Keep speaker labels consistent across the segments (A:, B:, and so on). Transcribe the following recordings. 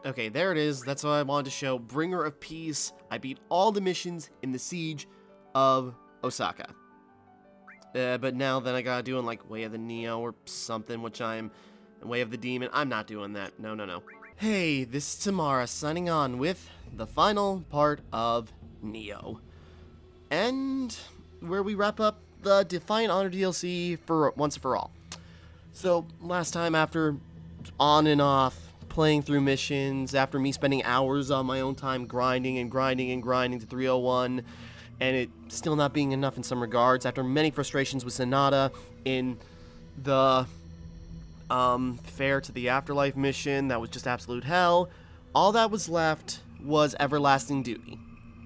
A: Okay, there it is. That's what I wanted to show. Bringer of Peace. I beat all the missions in the Siege of Osaka. But now then I gotta do in like Way of the Nioh or something, which I'm... Way of the Demon. I'm not doing that. No, no, no. Hey, this is Timmara signing on with the final part of Nioh. And where we wrap up the Defiant Honor DLC for once and for all. So, last time after on and off playing through missions, after me spending hours on my own time grinding and grinding and grinding to 301, and it still not being enough in some regards, after many frustrations with Sonata in the Fair to the Afterlife mission, that was just absolute hell, all that was left was Everlasting Duty,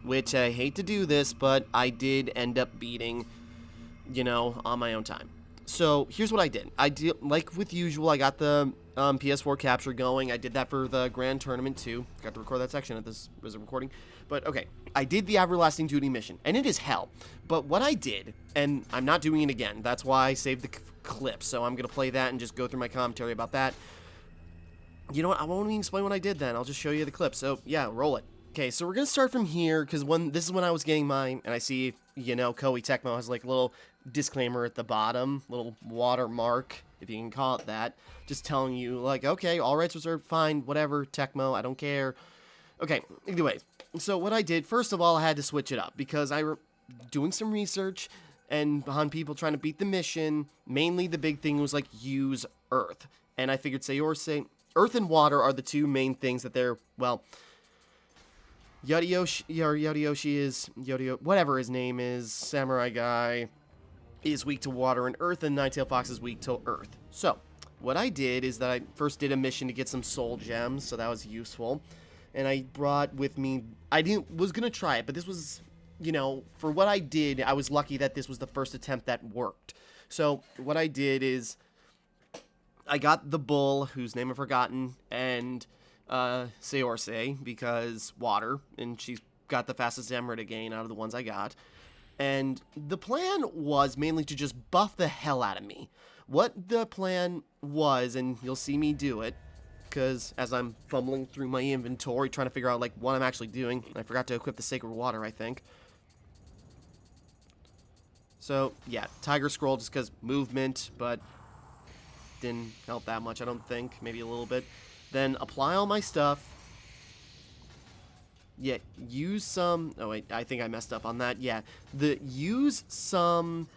A: which I hate to do this, but I did end up beating, you know, on my own time. So here's what I did. Like with usual, I got the PS4 capture going. I did that for the Grand Tournament too. Got to record that section of this as a recording. But okay, I did the Everlasting Duty mission, and it is hell. But what I did, and I'm not doing it again. That's why I saved the clip. So I'm gonna play that and just go through my commentary about that. You know what? I won't even explain what I did then. I'll just show you the clip. So yeah, roll it. Okay, so we're gonna start from here because this is when I was getting mine, and I see, you know, Koei Tecmo has like a little disclaimer at the bottom, little watermark, if you can call it that, just telling you like, okay, all rights reserved, fine, whatever, Tecmo, I don't care. Okay, anyways, so what I did, first of all, I had to switch it up because I were doing some research and behind people trying to beat the mission. Mainly the big thing was like use Earth, and I figured say Earth and Water are the two main things that they're, well, Yodayoshi is, whatever his name is, Samurai Guy, is weak to water and earth, and Ninetail Fox is weak to earth. So, what I did is that I first did a mission to get some soul gems, so that was useful. And I brought with me, was gonna try it, but this was, you know, for what I did, I was lucky that this was the first attempt that worked. So, what I did is, I got the bull, whose name I've forgotten, and Seorsei, because water, and she's got the fastest emerald gain out of the ones I got. And the plan was mainly to just buff the hell out of me. What the plan was, and you'll see me do it, because as I'm fumbling through my inventory, trying to figure out like what I'm actually doing, I forgot to equip the Sacred Water, I think. So, yeah, Tiger Scroll just because movement, but didn't help that much, I don't think. Maybe a little bit. Then apply all my stuff. Yeah, use some... Oh, wait, I think I messed up on that. Yeah, use some...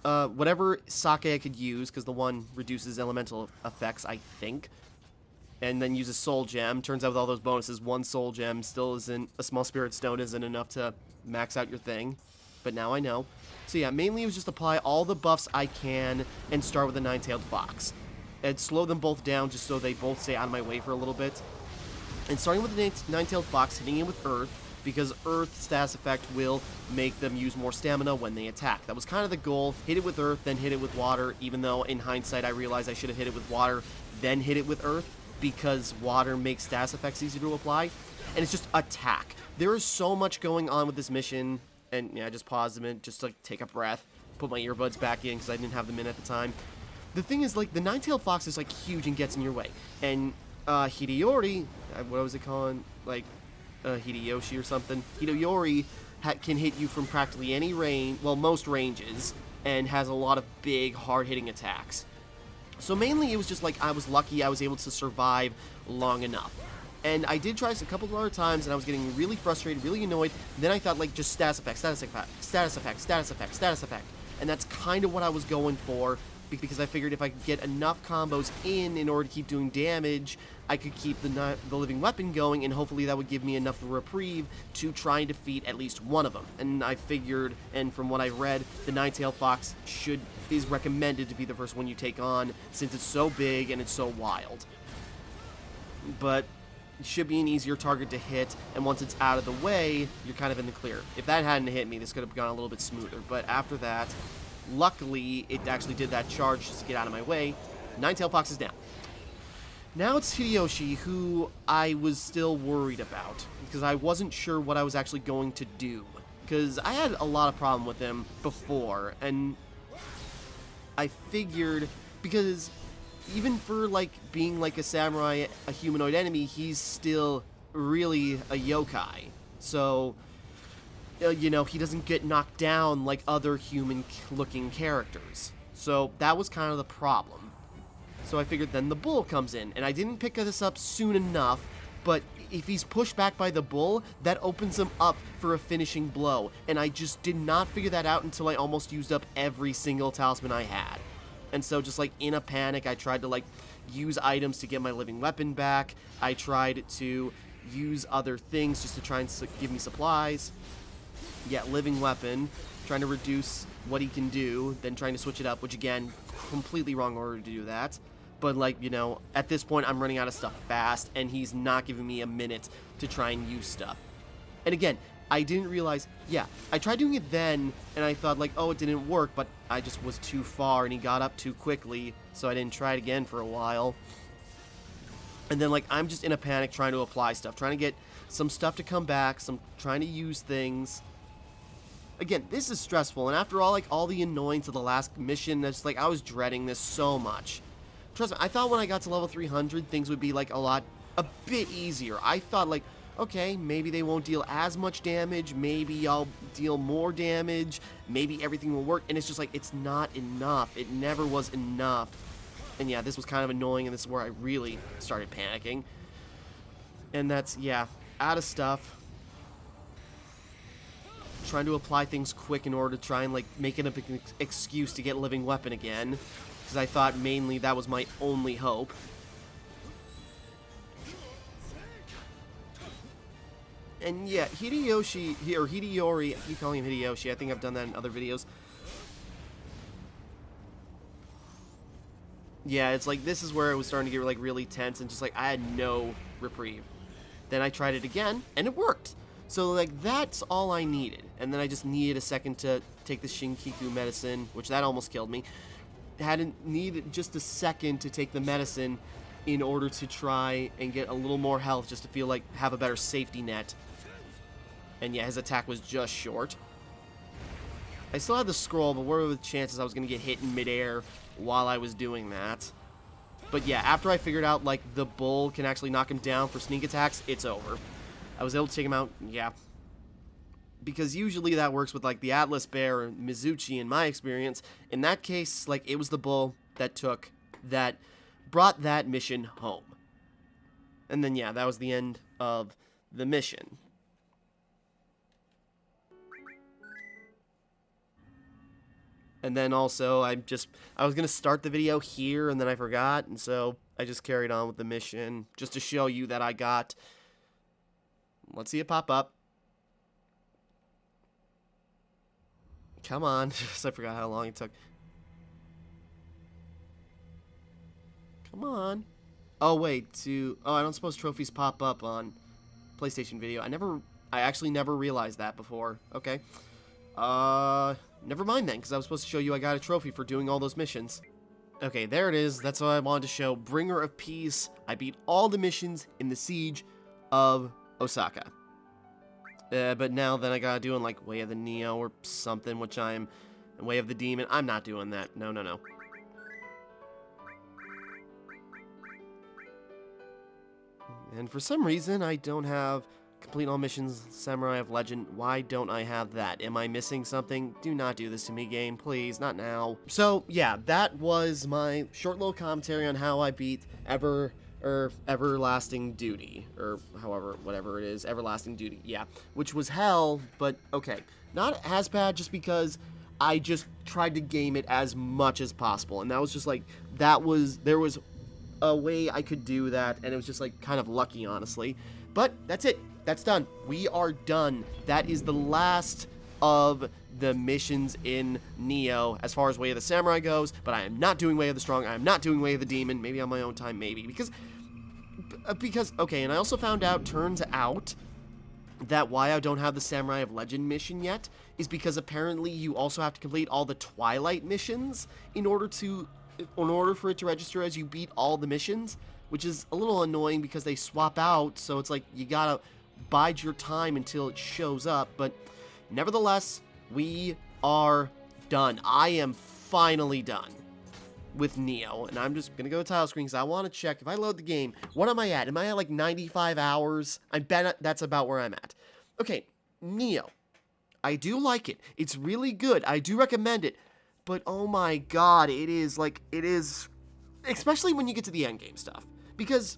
A: whatever sake I could use, because the one reduces elemental effects, I think. And then use a soul gem. Turns out with all those bonuses, one soul gem still isn't... A small spirit stone isn't enough to max out your thing. But now I know. So yeah, mainly it was just apply all the buffs I can and start with the Nine-Tailed Fox. And slow them both down just so they both stay out of my way for a little bit. And starting with the Nine-Tailed Fox, hitting it with Earth, because Earth status effect will make them use more stamina when they attack. That was kind of the goal. Hit it with Earth, then hit it with Water, even though in hindsight I realized I should have hit it with Water, then hit it with Earth, because Water makes status effects easier to apply. And it's just attack. There is so much going on with this mission, and yeah, I just paused a minute just to like, take a breath, put my earbuds back in because I didn't have them in at the time. The thing is, like, the Nine-Tailed Fox is like huge and gets in your way. And Hideyori, what was it called? Like, Hideyoshi or something? Hideyori can hit you from practically any range, well, most ranges, and has a lot of big, hard-hitting attacks. So mainly it was just like I was lucky I was able to survive long enough. And I did try this a couple of other times, and I was getting really frustrated, really annoyed. Then I thought, like, just status effect, status effect, status effect, status effect, status effect. And that's kind of what I was going for, because I figured if I could get enough combos in order to keep doing damage, I could keep the living weapon going, and hopefully that would give me enough reprieve to try and defeat at least one of them. And I figured, and from what I read, the Nine-Tailed Fox is recommended to be the first one you take on, since it's so big and it's so wild. But it should be an easier target to hit, and once it's out of the way, you're kind of in the clear. If that hadn't hit me, this could have gone a little bit smoother, but after that, luckily, it actually did that charge just to get out of my way. Nine-Tailed Fox is down. Now it's Hideyoshi, who I was still worried about, because I wasn't sure what I was actually going to do. Because I had a lot of problem with him before, and I figured, because even for, like, being, like, a samurai, a humanoid enemy, he's still really a yokai. So, you know, he doesn't get knocked down like other human-looking characters. So that was kind of the problem. So I figured then the bull comes in, and I didn't pick this up soon enough, but if he's pushed back by the bull, that opens him up for a finishing blow, and I just did not figure that out until I almost used up every single talisman I had. And so just, like, in a panic, I tried to, like, use items to get my living weapon back. I tried to use other things just to try and give me supplies. Yeah, living weapon, trying to reduce what he can do, then trying to switch it up, which, again, completely wrong order to do that. But, like, you know, at this point, I'm running out of stuff fast, and he's not giving me a minute to try and use stuff. And again, I didn't realize, yeah, I tried doing it then, and I thought, like, oh, it didn't work, but I just was too far, and he got up too quickly, so I didn't try it again for a while. And then, like, I'm just in a panic trying to apply stuff, trying to get some stuff to come back, trying to use things. Again, this is stressful, and after all, like, all the annoyance of the last mission, it's like, I was dreading this so much. Trust me, I thought when I got to level 300, things would be, like, a bit easier. I thought, like, okay, maybe they won't deal as much damage, maybe I'll deal more damage, maybe everything will work, and it's just like, it's not enough. It never was enough. And yeah, this was kind of annoying, and this is where I really started panicking. And that's, yeah, out of stuff. Trying to apply things quick in order to try and, like, make it an excuse to get living weapon again. Because I thought mainly that was my only hope. And yeah, Hideyoshi, or Hideyori, I keep calling him Hideyoshi, I think I've done that in other videos. Yeah, it's like, this is where it was starting to get, like, really tense, and just, like, I had no reprieve. Then I tried it again, and it worked. So, like, that's all I needed. And then I just needed a second to take the Shinkiku medicine, which that almost killed me. Needed just a second to take the medicine in order to try and get a little more health, just to feel like, have a better safety net. And yeah, his attack was just short. I still had the scroll, but what were the chances I was going to get hit in midair while I was doing that? But yeah, after I figured out, like, the bull can actually knock him down for sneak attacks, it's over. I was able to take him out, yeah. Because usually that works with, like, the Atlas Bear or Mizuchi in my experience. In that case, like, it was the bull that brought that mission home. And then, yeah, that was the end of the mission. And then also, I was going to start the video here, and then I forgot, and so I just carried on with the mission, just to show you that I got... Let's see it pop up. Come on. I forgot how long it took. Come on. Oh, wait. I don't suppose trophies pop up on PlayStation Video. I actually never realized that before. Okay. Never mind then, because I was supposed to show you I got a trophy for doing all those missions. Okay, there it is. That's what I wanted to show. Bringer of Peace. I beat all the missions in the Siege of Osaka. But now then I gotta do in, like, Way of the Nioh or something, which Way of the Demon. I'm not doing that. No, no, no. And for some reason, I don't have Complete All Missions, Samurai of Legend. Why don't I have that? Am I missing something? Do not do this to me, game. Please, not now. So, yeah, that was my short little commentary on how I beat Everlasting Duty, or whatever it is, Everlasting Duty, yeah, which was hell, but okay, not as bad, just because I just tried to game it as much as possible, and that was just like, there was a way I could do that, and it was just like, kind of lucky, honestly, but that's it, that's done, we are done, that is the last of the missions in Nioh as far as Way of the Samurai goes, but I am not doing Way of the Strong, I am not doing Way of the Demon, maybe on my own time, maybe, because, okay, and I also found out, turns out, that why I don't have the Samurai of Legend mission yet, is because apparently you also have to complete all the Twilight missions in order for it to register as you beat all the missions, which is a little annoying because they swap out, so it's like, you gotta bide your time until it shows up, but nevertheless, we are done. I am finally done. with Nioh, and I'm just gonna go to title screen because I want to check if I load the game. What am I at? Am I at like 95 hours? I bet that's about where I'm at. Okay, Nioh. I do like it. It's really good. I do recommend it. But oh my god, it is, especially when you get to the end game stuff. Because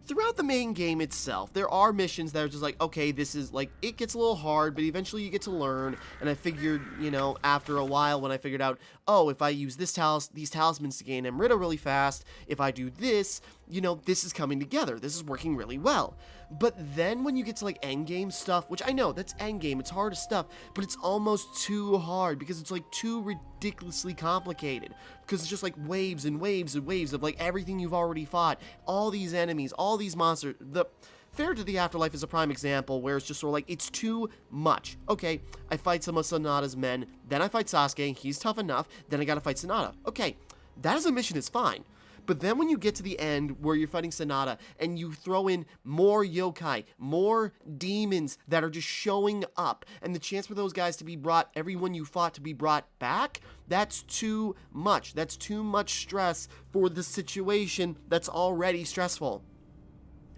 A: throughout the main game itself, there are missions that are just like, okay, this is, like, it gets a little hard, but eventually you get to learn, and I figured, you know, after a while when I figured out, oh, if I use these talismans to gain Amrita really fast, if I do this, you know, this is coming together, this is working really well. But then when you get to, like, endgame stuff, which I know, that's endgame, it's hard stuff, but it's almost too hard, because it's, like, too ridiculously complicated, because it's just, like, waves and waves and waves of, like, everything you've already fought, all these enemies, all these monsters. The Fair to the Afterlife is a prime example, where it's just sort of like, it's too much. Okay, I fight some of Sonata's men, then I fight Sasuke, he's tough enough, then I gotta fight Sonata. Okay, that as a mission is fine. But then when you get to the end where you're fighting Sonata and you throw in more yokai, more demons that are just showing up, and the chance for those guys to be brought, everyone you fought to be brought back, that's too much. That's too much stress for the situation that's already stressful.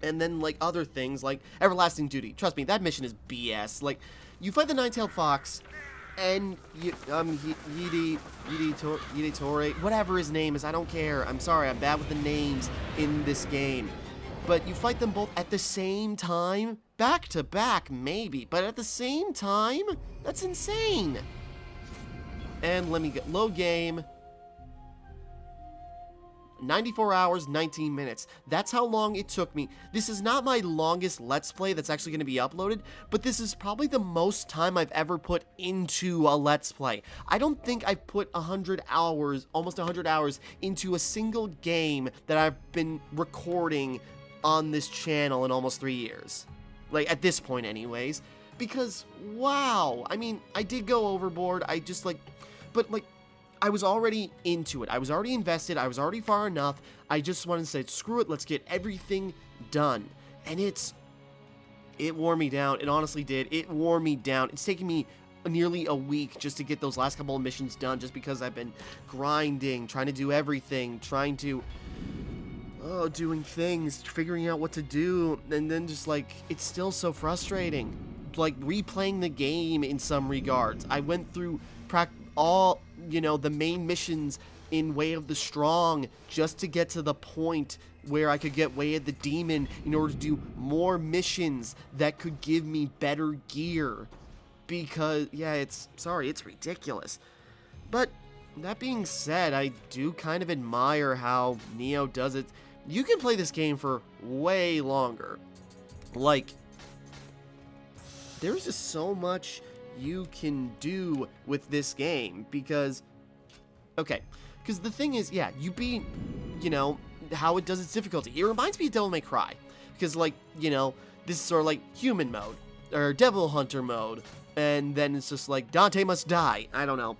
A: And then, like, other things, like Everlasting Duty. Trust me, that mission is BS. Like, you fight the Nine-Tailed Fox, and Yidi Torre, whatever his name is, I don't care. I'm sorry, I'm bad with the names in this game. But you fight them both at the same time? Back to back, maybe, but at the same time? That's insane. And let me get load game. 94 hours, 19 minutes. That's how long it took me. This is not my longest Let's Play that's actually going to be uploaded, but this is probably the most time I've ever put into a Let's Play. I don't think I've put 100 hours, almost 100 hours, into a single game that I've been recording on this channel in almost 3 years. Like, at this point anyways. Because, wow. I mean, I did go overboard. I just, like, but, like, I was already into it. I was already invested. I was already far enough. I just wanted to say, screw it, let's get everything done. And it wore me down. It honestly did. It wore me down. It's taken me nearly a week just to get those last couple of missions done, just because I've been grinding, trying to do everything, trying to, doing things, figuring out what to do, and then just, like, it's still so frustrating. Like, replaying the game in some regards. I went through all, you know, the main missions in Way of the Strong just to get to the point where I could get Way of the Demon in order to do more missions that could give me better gear. Because, yeah, it's ridiculous. But that being said, I do kind of admire how Nioh does it. You can play this game for way longer. Like, there's just so much you can do with this game, because, okay, because the thing is, yeah, you beat, you know, how it does its difficulty. It reminds me of Devil May Cry, because, like, you know, this is sort of like human mode, or devil hunter mode, and then it's just like, Dante must die, I don't know.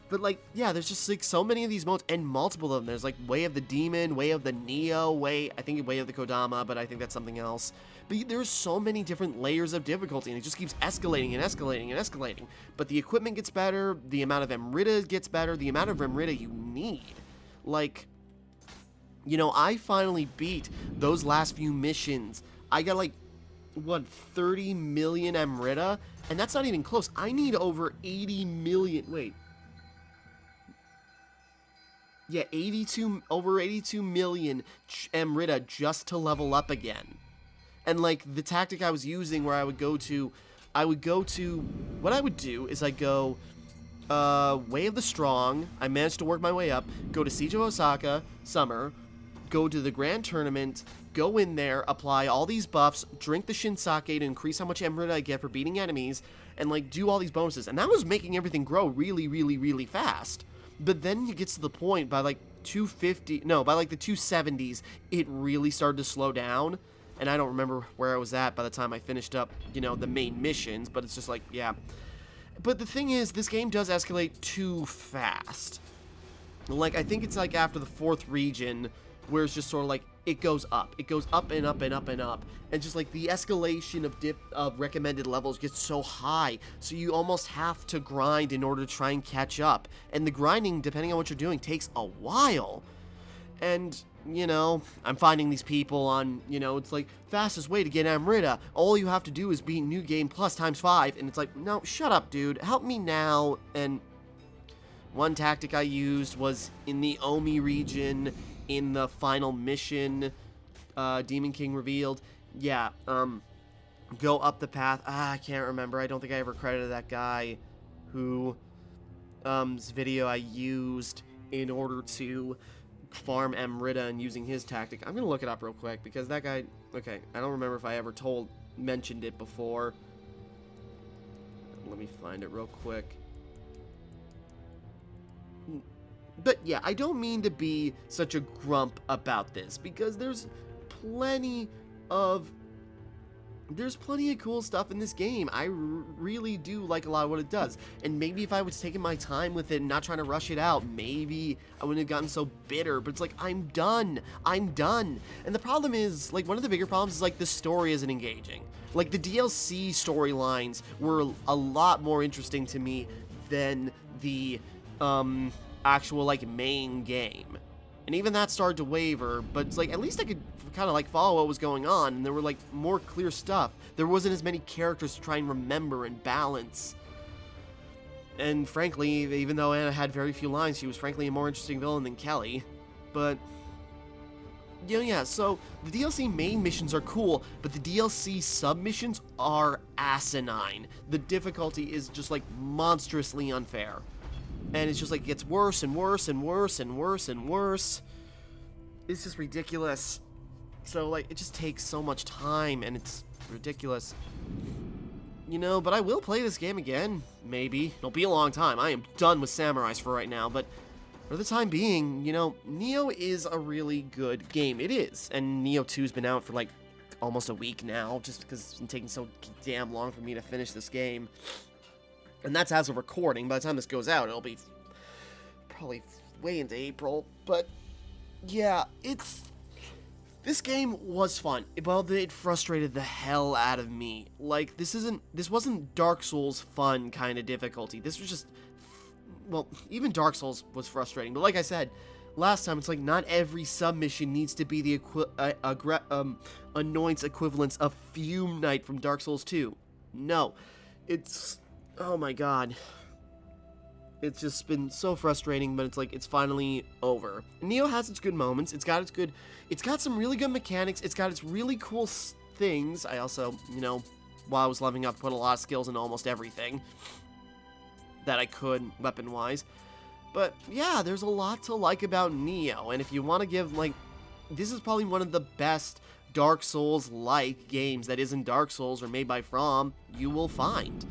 A: But, like, yeah, there's just, like, so many of these modes, and multiple of them. There's, like, Way of the Demon, Way of the Nioh, I think Way of the Kodama, but I think that's something else. But there's so many different layers of difficulty, and it just keeps escalating and escalating and escalating. But the equipment gets better, the amount of Amrita gets better, the amount of Amrita you need. Like, you know, I finally beat those last few missions. I got, like, what, 30 million Amrita? And that's not even close. I need over 80 million, wait. Yeah, over 82 million Amrita just to level up again. And, like, the tactic I was using where what I would do is I go, Way of the Strong, I managed to work my way up, go to Siege of Osaka, Summer, go to the Grand Tournament, go in there, apply all these buffs, drink the Shinsake to increase how much Amrita I get for beating enemies, and, like, do all these bonuses. And that was making everything grow really, really, really fast. But then it gets to the point by, like, by, like, the 270s, it really started to slow down. And I don't remember where I was at by the time I finished up, you know, the main missions, but it's just like, yeah. But the thing is, this game does escalate too fast. Like, I think it's, like, after the 4th region, where it's just sort of like, it goes up. It goes up and up and up and up. And just like the escalation of recommended levels gets so high, so you almost have to grind in order to try and catch up. And the grinding, depending on what you're doing, takes a while. And, you know, I'm finding these people on, you know, it's like, fastest way to get Amrita. All you have to do is beat New Game Plus ×5. And it's like, no, shut up, dude. Help me now. And one tactic I used was in the Omi region, in the final mission, Demon King revealed. Yeah, go up the path. I can't remember. I don't think I ever credited that guy who, this video I used in order to farm Amrita and using his tactic. I'm gonna look it up real quick because that guy, okay, I don't remember if I ever mentioned it before. Let me find it real quick. But yeah, I don't mean to be such a grump about this, because there's plenty of cool stuff in this game. I really do like a lot of what it does. And maybe if I was taking my time with it and not trying to rush it out, maybe I wouldn't have gotten so bitter. But it's like, I'm done. I'm done. And the problem is, like, one of the bigger problems is, like, the story isn't engaging. Like, the DLC storylines were a lot more interesting to me than the, actual, like, main game. And even that started to waver, but it's like, at least I could kind of like follow what was going on, and there were like more clear stuff. There wasn't as many characters to try and remember and balance. And frankly, even though Anna had very few lines, she was frankly a more interesting villain than Kelly. But yeah, so the DLC main missions are cool, but the DLC submissions are asinine. The difficulty is just like monstrously unfair. And it's just like, it gets worse and worse and worse and worse and worse. It's just ridiculous. So, like, it just takes so much time, and it's ridiculous. You know, but I will play this game again, maybe. It'll be a long time. I am done with Samurais for right now, but for the time being, you know, Nioh is a really good game. It is. And Nioh 2's been out for, like, almost a week now, just because it's been taking so damn long for me to finish this game. And that's as of recording. By the time this goes out, it'll be probably way into April. But yeah, this game was fun. Well, it frustrated the hell out of me. Like, this wasn't Dark Souls fun kind of difficulty. This was just, well, even Dark Souls was frustrating. But like I said last time, it's like not every submission needs to be the Anoint's equivalence of Fume Knight from Dark Souls 2. No, it's, oh my god. It's just been so frustrating, but it's like, it's finally over. Nioh has its good moments. It's got some really good mechanics. It's got its really cool things. I also, you know, while I was leveling up, put a lot of skills into almost everything that I could, weapon-wise. But yeah, there's a lot to like about Nioh, and if you want to give, like, this is probably one of the best Dark Souls-like games that isn't Dark Souls or made by From you will find.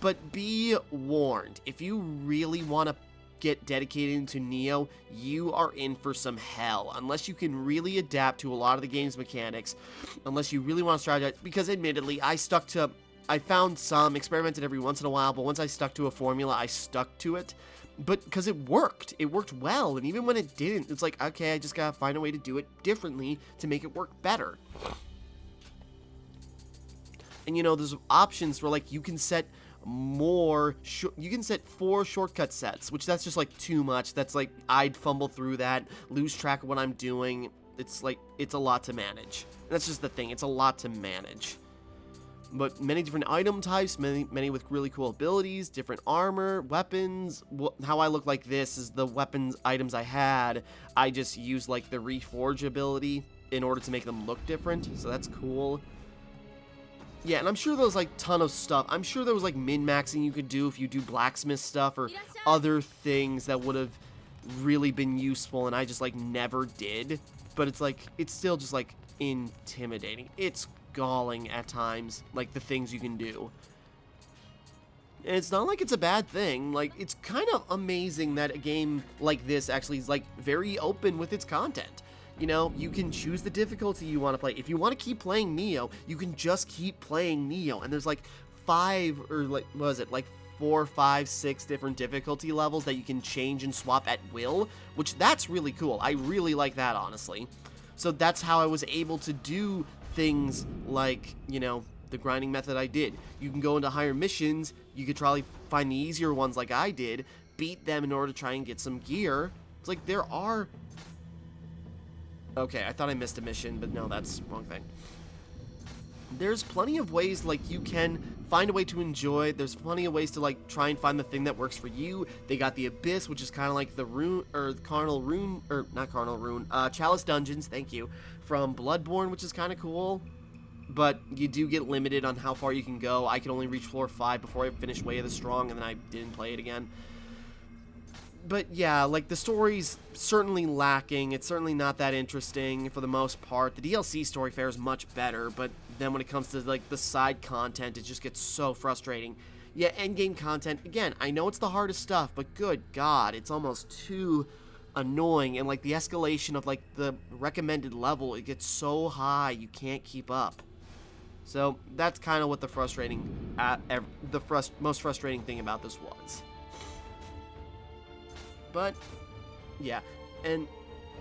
A: But be warned, if you really want to get dedicated into Nioh, you are in for some hell. Unless you can really adapt to a lot of the game's mechanics, unless you really want to strategize, because admittedly, I found some, experimented every once in a while, but once I stuck to a formula, I stuck to it. But because it worked well, and even when it didn't, it's like, okay, I just gotta find a way to do it differently to make it work better. And you know, there's options where, like, you can set you can set 4 shortcut sets, which that's just like too much. That's like, I'd fumble through that, lose track of what I'm doing. It's like, it's a lot to manage. That's just the thing, it's a lot to manage. But many different item types, many with really cool abilities, different armor, weapons. How I look like this is the weapons items I had. I just used like the Reforge ability in order to make them look different, so that's cool. Yeah, and I'm sure there was, like, ton of stuff. I'm sure there was, like, min-maxing you could do if you do blacksmith stuff or other things that would have really been useful, and I just, like, never did. But it's, like, it's still just, like, intimidating. It's galling at times, like, the things you can do. And it's not like it's a bad thing. Like, it's kind of amazing that a game like this actually is, like, very open with its content. You know, you can choose the difficulty you want to play. If you want to keep playing Nioh, you can just keep playing Nioh. And there's like 5 or like, what was it, like 4, 5, 6 different difficulty levels that you can change and swap at will, which that's really cool. I really like that, honestly. So that's how I was able to do things like, you know, the grinding method I did. You can go into higher missions, you could probably find the easier ones like I did, beat them in order to try and get some gear. It's like there are... Okay, I thought I missed a mission, but no, that's the wrong thing. There's plenty of ways, like, you can find a way to enjoy. There's plenty of ways to, like, try and find the thing that works for you. They got the Abyss, which is kind of like the Rune, or Carnal Rune, or not Carnal Rune, Chalice Dungeons, thank you, from Bloodborne, which is kind of cool. But you do get limited on how far you can go. I could only reach floor 5 before I finished Way of the Strong, and then I didn't play it again. But yeah, like, the story's certainly lacking. It's certainly not that interesting for the most part. The DLC story fares much better, but then when it comes to, like, the side content, it just gets so frustrating. Yeah, endgame content, again, I know it's the hardest stuff, but good God, it's almost too annoying. And, like, the escalation of, like, the recommended level, it gets so high, you can't keep up. So that's kind of what the most frustrating thing about this was. But, yeah, and,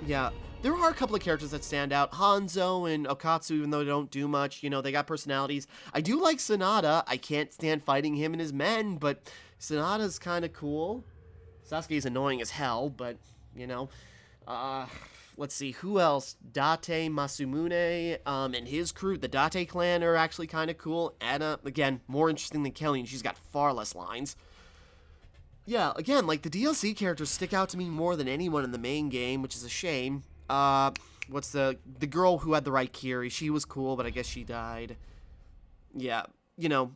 A: yeah, there are a couple of characters that stand out. Hanzo and Okatsu, even though they don't do much, you know, they got personalities. I do like Sanada. I can't stand fighting him and his men, but Sanada's kind of cool. Sasuke's annoying as hell, but, you know, let's see, who else? Date Masamune, and his crew, the Date clan, are actually kind of cool. Anna, again, more interesting than Kelly, and she's got far less lines. Yeah, again, like, the DLC characters stick out to me more than anyone in the main game, which is a shame. What's the girl who had the right Kiri? She was cool, but I guess she died. Yeah, you know,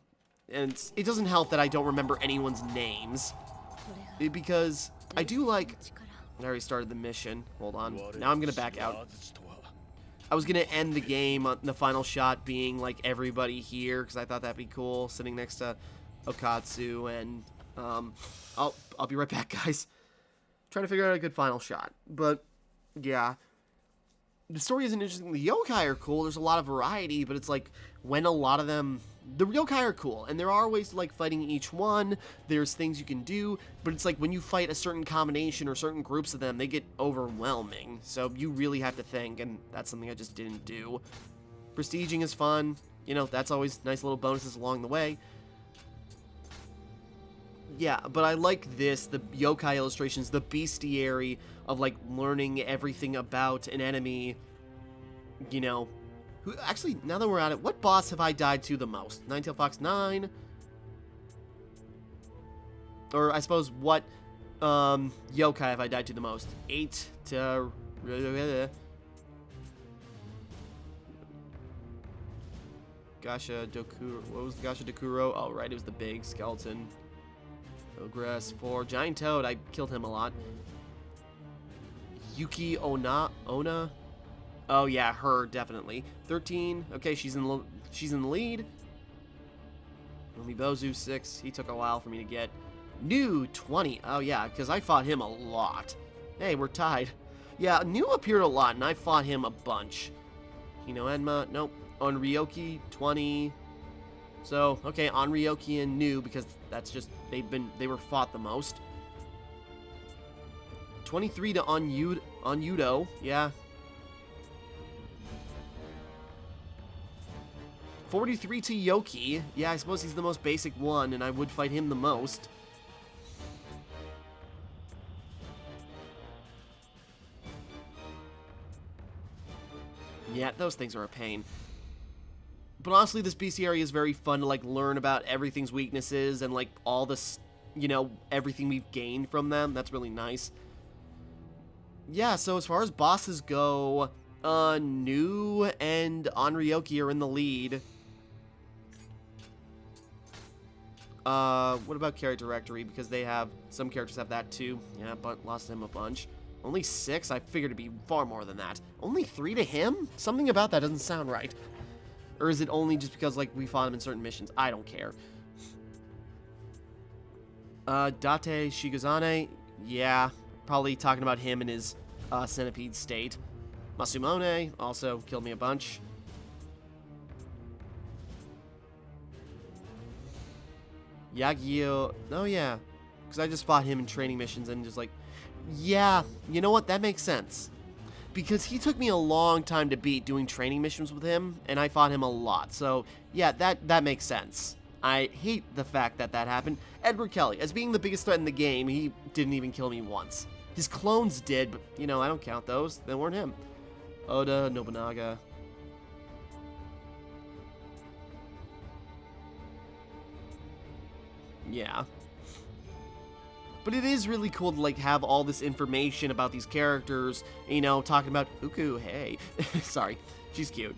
A: and it doesn't help that I don't remember anyone's names. Because I do like... I already started the mission. Hold on. Now I'm gonna back out. I was gonna end the game on the final shot being, like, everybody here, because I thought that'd be cool, sitting next to Okatsu and... I'll be right back, guys. Trying to figure out a good final shot. But, yeah. The story isn't interesting. The yokai are cool. There's a lot of variety, but it's like, when a lot of them... The yokai are cool, and there are ways to, like, fighting each one. There's things you can do, but it's like, when you fight a certain combination or certain groups of them, they get overwhelming. So you really have to think, and that's something I just didn't do. Prestiging is fun. You know, that's always nice little bonuses along the way. Yeah, but I like this, the yokai illustrations, the bestiary of, like, learning everything about an enemy, you know. Actually, now that we're at it, what boss have I died to the most? Ninetail Fox 9? Or, I suppose, what yokai have I died to the most? 8 to... Gasha Dokuro... What was Gasha Dokuro? Oh, right, it was the big skeleton. Progress 4. Giant Toad, I killed him a lot. Yuki Ona? Oh yeah, her, definitely. 13. Okay, she's in the lead. Bozu 6. He took a while for me to get. New 20. Oh yeah, because I fought him a lot. Hey, we're tied. Yeah, New appeared a lot, and I fought him a bunch. Enma, nope. Onryoki 20. So, okay, Onryoki and New, because that's just, they were fought the most. 23 to Onyudo, yeah. 43 to Yoki, yeah, I suppose he's the most basic one, and I would fight him the most. Yeah, those things are a pain. But honestly, this bestiary is very fun to, like, learn about everything's weaknesses and, like, all this, you know, everything we've gained from them. That's really nice. Yeah, so as far as bosses go, New and Onryoki are in the lead. What about character directory? Because some characters have that too. Yeah, but lost him a bunch. Only 6? I figured it'd be far more than that. Only 3 to him? Something about that doesn't sound right. Or is it only just because, like, we fought him in certain missions? I don't care. Date Shigazane, yeah, probably talking about him in his centipede state. Masamune also killed me a bunch. Yagyo, oh yeah, because I just fought him in training missions and just like, yeah, you know what, that makes sense. because he took me a long time to beat doing training missions with him, and I fought him a lot. So, yeah, that makes sense. I hate the fact that that happened. Edward Kelly, as being the biggest threat in the game, he didn't even kill me once. His clones did, but, you know, I don't count those. They weren't him. Oda Nobunaga. Yeah. But it is really cool to, like, have all this information about these characters, you know, talking about Fuku, hey. Sorry, she's cute.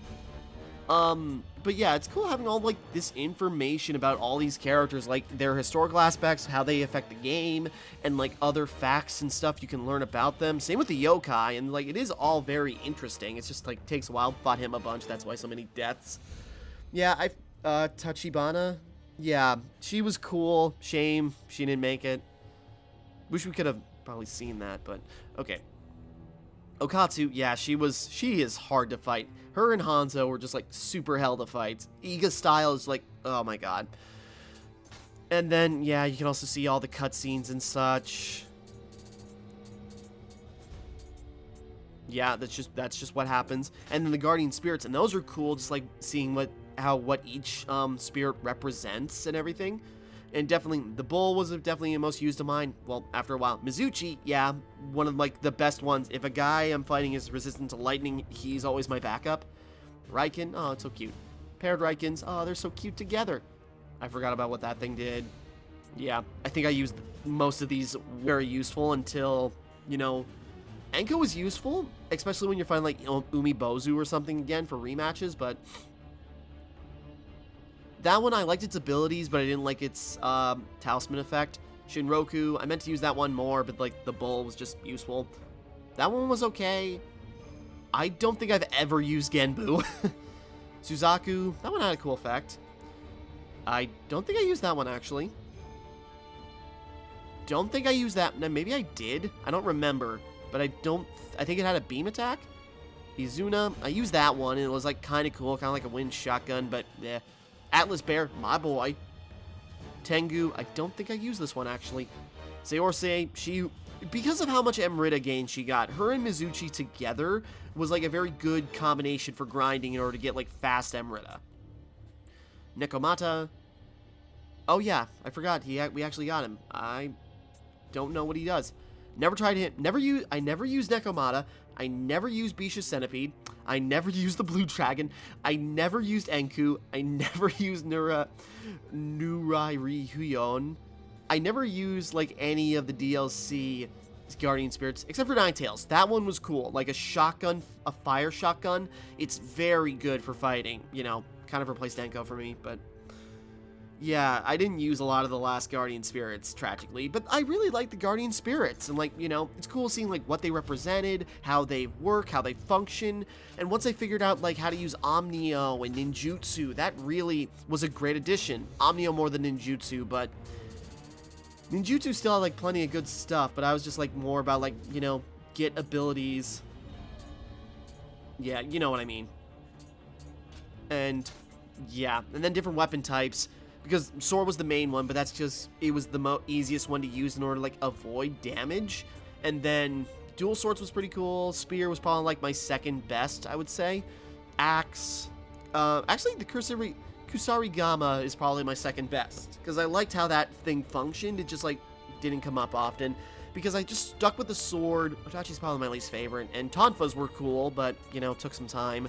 A: But yeah, it's cool having all, like, this information about all these characters, like, their historical aspects, how they affect the game, and, like, other facts and stuff you can learn about them. Same with the yokai, and, like, it is all very interesting. It's just, like, takes a while. Fought him a bunch, that's why so many deaths. Yeah, Tachibana, yeah, she was cool. Shame she didn't make it. Wish we could have probably seen that, but okay. Okatsu, yeah, she is hard to fight. Her and Hanzo were just, like, super hell to fight. Iga style is, like, oh my god. And then, yeah, you can also see all the cutscenes and such. Yeah, that's just what happens. And then the Guardian Spirits, and those are cool, just, like, seeing what each spirit represents and everything. And definitely, the bull was definitely the most used of mine. Well, after a while. Mizuchi, yeah, one of, like, the best ones. If a guy I'm fighting is resistant to lightning, he's always my backup. Raiken, oh, it's so cute. Paired Raikens, oh, they're so cute together. I forgot about what that thing did. Yeah, I think I used most of these very useful until, you know, Enko was useful, especially when you're fighting, like, Umibozu or something again for rematches, but that one, I liked its abilities, but I didn't like its talisman effect. Shinroku, I meant to use that one more, but, like, the bull was just useful. That one was okay. I don't think I've ever used Genbu. Suzaku, that one had a cool effect. I don't think I used that one, actually. Don't think I used that. No, maybe I did. I don't remember, but I think it had a beam attack. Izuna, I used that one, and it was, like, kind of cool, kind of like a wind shotgun, but yeah. Atlas Bear, my boy. Tengu, I don't think I used this one, actually. Seorsei, because of how much Emrita gain she got, her and Mizuchi together was, like, a very good combination for grinding in order to get, like, fast Emrita. Nekomata, oh yeah, I forgot, we actually got him. I don't know what he does. Never tried him, I never used Nekomata, I never used Bisha's Centipede, I never used the Blue Dragon, I never used Enku, I never used Nurai Huyon, I never used, like, any of the DLC Guardian Spirits, except for Ninetales. That one was cool, like a shotgun, a fire shotgun. It's very good for fighting, you know, kind of replaced Enko for me, but yeah, I didn't use a lot of the last Guardian Spirits, tragically, but I really like the Guardian Spirits, and, like, you know, it's cool seeing, like, what they represented, how they work, how they function, and once I figured out, like, how to use Omnio and Ninjutsu, that really was a great addition. Omnio more than Ninjutsu, but Ninjutsu still had, like, plenty of good stuff, but I was just, like, more about, like, you know, get abilities. Yeah, you know what I mean. And, yeah, and then different weapon types. Because sword was the main one, but that's just, it was the easiest one to use in order to, like, avoid damage. And then dual swords was pretty cool. Spear was probably, like, my second best, I would say. Axe. Actually, the Kusarigama is probably my second best. Because I liked how that thing functioned. It just, like, didn't come up often. Because I just stuck with the sword, which actually is probably my least favorite. And Tonfas were cool, but, you know, took some time.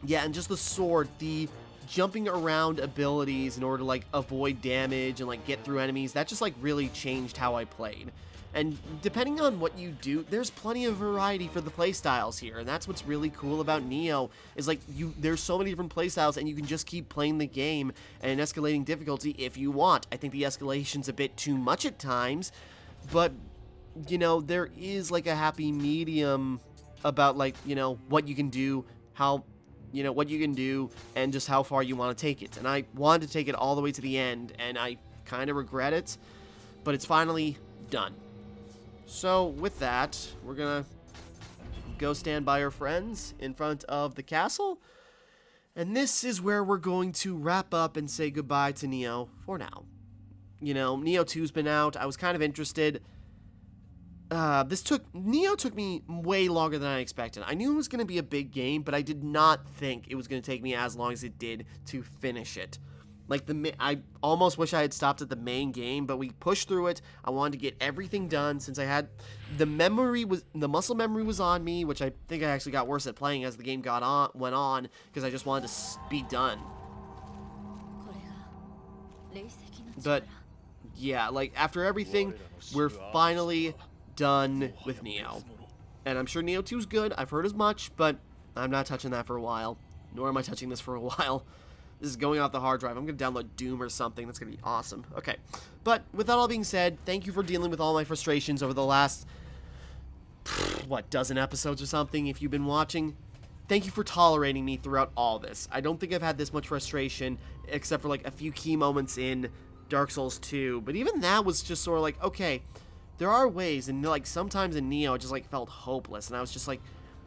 A: Yeah, and just the sword, the jumping around abilities in order to, like, avoid damage and, like, get through enemies, that just, like, really changed how I played. And depending on what you do, there's plenty of variety for the playstyles here, and that's what's really cool about Nioh, is, like, there's so many different playstyles, and you can just keep playing the game and escalating difficulty if you want. I think the escalation's a bit too much at times, but, you know, there is, like, a happy medium about, like, you know, what you can do, what you can do, and just how far you want to take it. And I wanted to take it all the way to the end, and I kind of regret it, but it's finally done. So, with that, we're gonna go stand by our friends in front of the castle, and this is where we're going to wrap up and say goodbye to Nioh for now. You know, Nioh 2's been out. I was kind of interested. Nioh took me way longer than I expected. I knew it was going to be a big game, but I did not think it was going to take me as long as it did to finish it. Like, I almost wish I had stopped at the main game, but we pushed through it. I wanted to get everything done since I had the muscle memory was on me, which I think I actually got worse at playing as the game went on, because I just wanted to be done. But yeah, like, after everything, we're finally done with Nioh. And I'm sure Nioh 2 is good. I've heard as much, but I'm not touching that for a while. Nor am I touching this for a while. This is going off the hard drive. I'm going to download Doom or something. That's going to be awesome. Okay. But with that all being said, thank you for dealing with all my frustrations over the last, what, dozen episodes or something, if you've been watching. Thank you for tolerating me throughout all this. I don't think I've had this much frustration, except for, like, a few key moments in Dark Souls 2. But even that was just sort of like, okay, there are ways. And, like, sometimes in Nioh, it just, like, felt hopeless. And I was just like,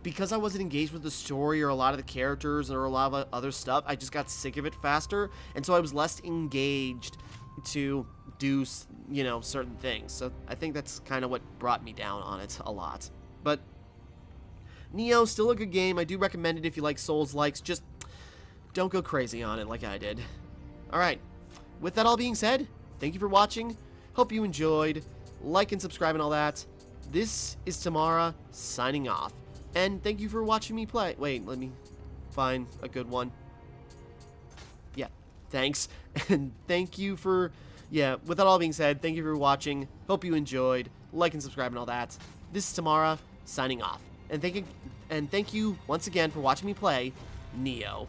A: because I wasn't engaged with the story or a lot of the characters or a lot of other stuff, I just got sick of it faster, and so I was less engaged to do, you know, certain things. So I think that's kind of what brought me down on it a lot. But Nioh, still a good game. I do recommend it if you like Souls-likes. Just don't go crazy on it like I did. Alright, with that all being said, thank you for watching. Hope you enjoyed. Like and subscribe and all that. This is Timmara, signing off. And thank you for watching me play. Wait, let me find a good one. Yeah, thanks. And thank you for... Yeah, with that all being said, thank you for watching. Hope you enjoyed. Like and subscribe and all that. This is Timmara, signing off. And thank you once again for watching me play Nioh.